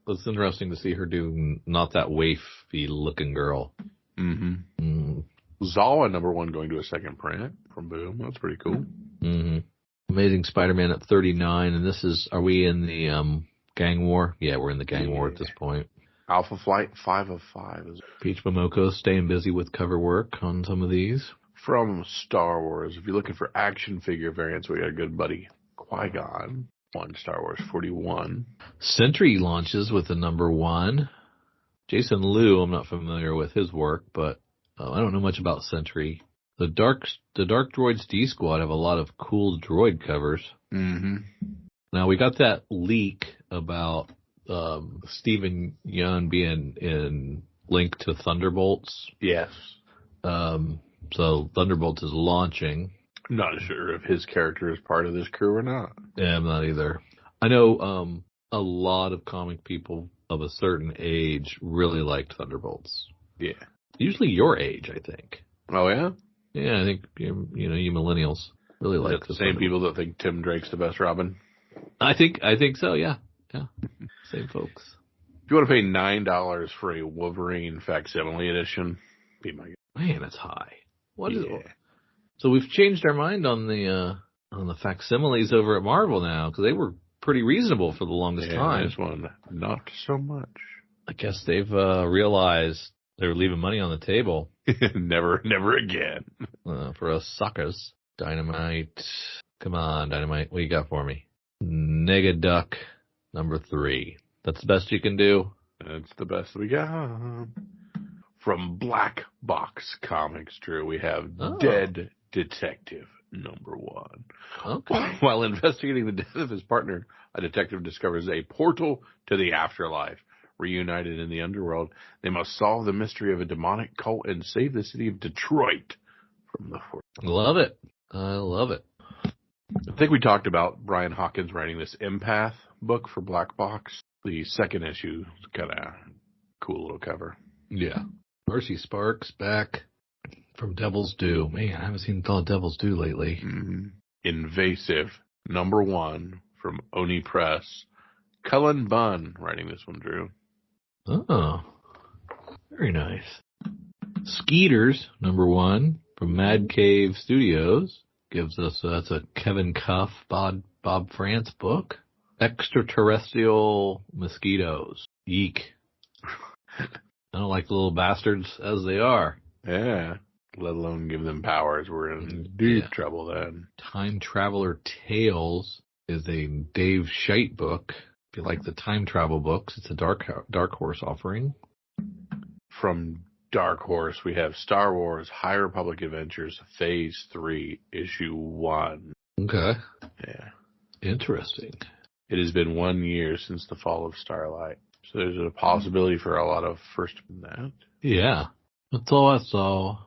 It's interesting to see her do Not That Waify Looking Girl. Mm-hmm. Mm. Zawa #1 going to a 2nd print from Boom. That's pretty cool. Mm-hmm. Amazing Spider-Man at 39, and this is, are we in the gang war? Yeah, we're in the gang war at this point. Alpha Flight 5 of 5. Peach Momoko staying busy with cover work on some of these. From Star Wars, if you're looking for action figure variants, we got a good buddy, Qui-Gon, on Star Wars 41. Sentry launches with the #1. Jason Liu, I'm not familiar with his work, but I don't know much about Sentry. The Dark Droids D Squad have a lot of cool droid covers. Mm-hmm. Now, we got that leak about Stephen Yeun being in Link to Thunderbolts. Yes. So Thunderbolts is launching. I'm not sure if his character is part of this crew or not. Yeah, I'm not either. I know a lot of comic people of a certain age really liked Thunderbolts. Yeah. Usually your age, I think. Oh, yeah? Yeah, I think, you millennials really like the same people that think Tim Drake's the best Robin. I think so. Yeah, yeah. Same folks. If you want to pay $9 for a Wolverine facsimile edition, be my guest. Man, that's high. What is? Yeah. So we've changed our mind on the facsimiles over at Marvel now because they were pretty reasonable for the longest time. This one, not so much. I guess they've realized they were leaving money on the table. Never again. For us suckers. Dynamite. Come on, Dynamite. What you got for me? Negaduck number 3. That's the best you can do? That's the best we got. From Black Box Comics, Drew, we have Dead Detective number 1. Okay. While investigating the death of his partner, a detective discovers a portal to the afterlife. Reunited in the underworld, they must solve the mystery of a demonic cult and save the city of Detroit from the force. Love it. I love it. I think we talked about Brian Hawkins writing this Empath book for Black Box. The second issue is kind of cool little cover. Yeah. Mercy Sparks back from Devil's Due. Man, I haven't seen Devil's Due lately. Mm-hmm. Invasive number 1 from Oni Press. Cullen Bunn writing this one, Drew. Oh, very nice. Skeeters number 1 from Mad Cave Studios gives us that's a Kevin Cuff, Bob France book. Extraterrestrial mosquitoes. Eek. I don't like the little bastards as they are. Yeah. Let alone give them powers. We're in deep trouble then. Time Traveler Tales is a Dave Scheidt book. If you like the time travel books, it's a Dark Horse offering. From Dark Horse, we have Star Wars High Republic Adventures Phase 3, Issue 1. Okay. Yeah. Interesting. It has been 1 year since the fall of Starlight. So there's a possibility for a lot of first in that. Yeah. That's all I saw.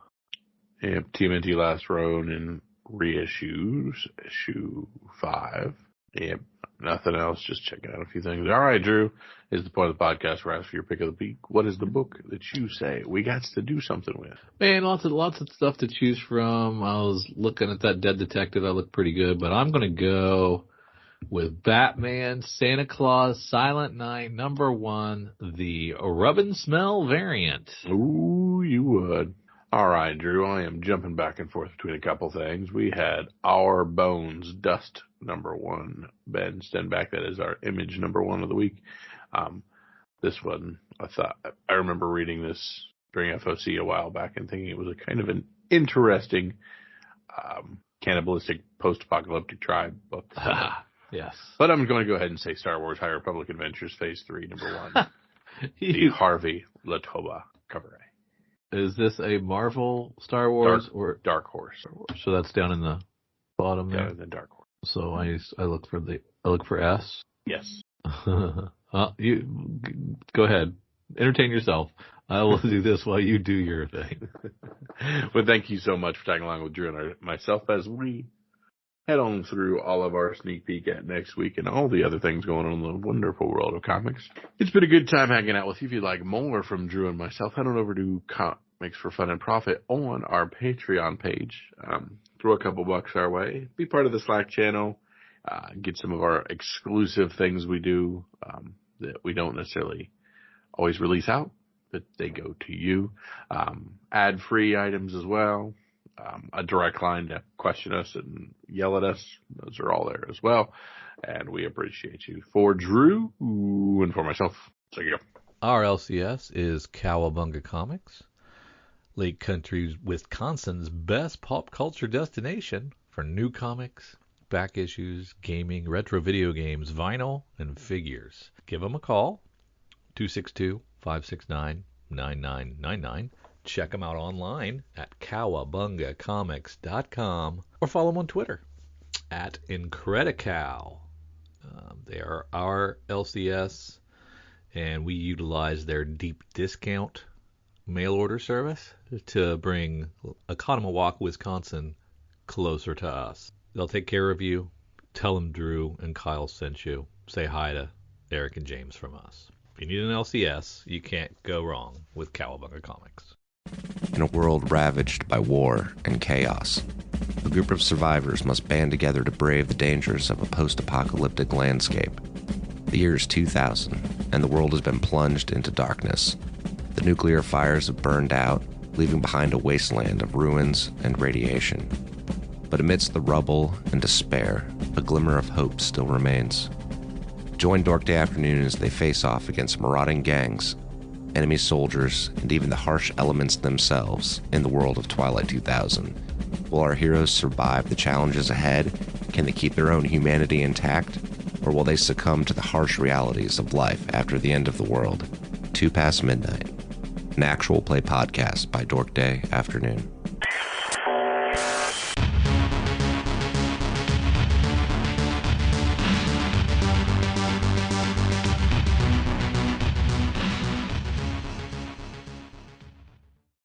Yep, TMNT Last Ronin reissues, issue 5. Yep, nothing else, just checking out a few things. All right, Drew, is the point of the podcast where I ask for your pick of the week. What is the book that you say we got to do something with? Man, lots of stuff to choose from. I was looking at that Dead Detective. That looked pretty good, but I'm going to go with Batman, Santa Claus, Silent Night, number 1, the Rub and Smell variant. Ooh, you would. All right, Drew, I am jumping back and forth between a couple things. We had Our Bones Dust, number 1. Ben Stenback, that is our Image number 1 of the week. This one, I remember reading this during FOC a while back and thinking it was a kind of an interesting cannibalistic post-apocalyptic tribe book. Yes. But I'm going to go ahead and say Star Wars High Republic Adventures Phase 3, number 1. The Harvey Latoba cover A. Is this a Marvel Star Wars or Dark Horse? So that's down in the bottom there. Yeah, the Dark Horse. So I look for S. Yes. You go ahead, entertain yourself. I will do this while you do your thing. Well, thank you so much for tagging along with Drew and myself as we head on through all of our sneak peek at next week and all the other things going on in the wonderful world of comics. It's been a good time hanging out with you. If you'd like more from Drew and myself, head on over to Comics for Fun and Profit on our Patreon page. Throw a couple bucks our way. Be part of the Slack channel. Get some of our exclusive things we do that we don't necessarily always release out, but they go to you. Ad-free items as well. A direct line to question us and yell at us. Those are all there as well. And we appreciate you. For Drew and for myself, so you go. Our LCS is Cowabunga Comics, Lake Country, Wisconsin's best pop culture destination for new comics, back issues, gaming, retro video games, vinyl, and figures. Give them a call, 262-569-9999. Check them out online at cowabungacomics.com or follow them on Twitter at Incredicow. They are our LCS, and we utilize their deep discount mail order service to bring Oconomowoc, Wisconsin closer to us. They'll take care of you. Tell them Drew and Kyle sent you. Say hi to Eric and James from us. If you need an LCS, you can't go wrong with Cowabunga Comics. In a world ravaged by war and chaos, a group of survivors must band together to brave the dangers of a post-apocalyptic landscape. The year is 2000, and the world has been plunged into darkness. The nuclear fires have burned out, leaving behind a wasteland of ruins and radiation. But amidst the rubble and despair, a glimmer of hope still remains. Join Dork Day Afternoon as they face off against marauding gangs, enemy soldiers, and even the harsh elements themselves in the world of Twilight 2000. Will our heroes survive the challenges ahead? Can they keep their own humanity intact? Or will they succumb to the harsh realities of life after the end of the world? 2 past midnight. An actual play podcast by Dork Day Afternoon.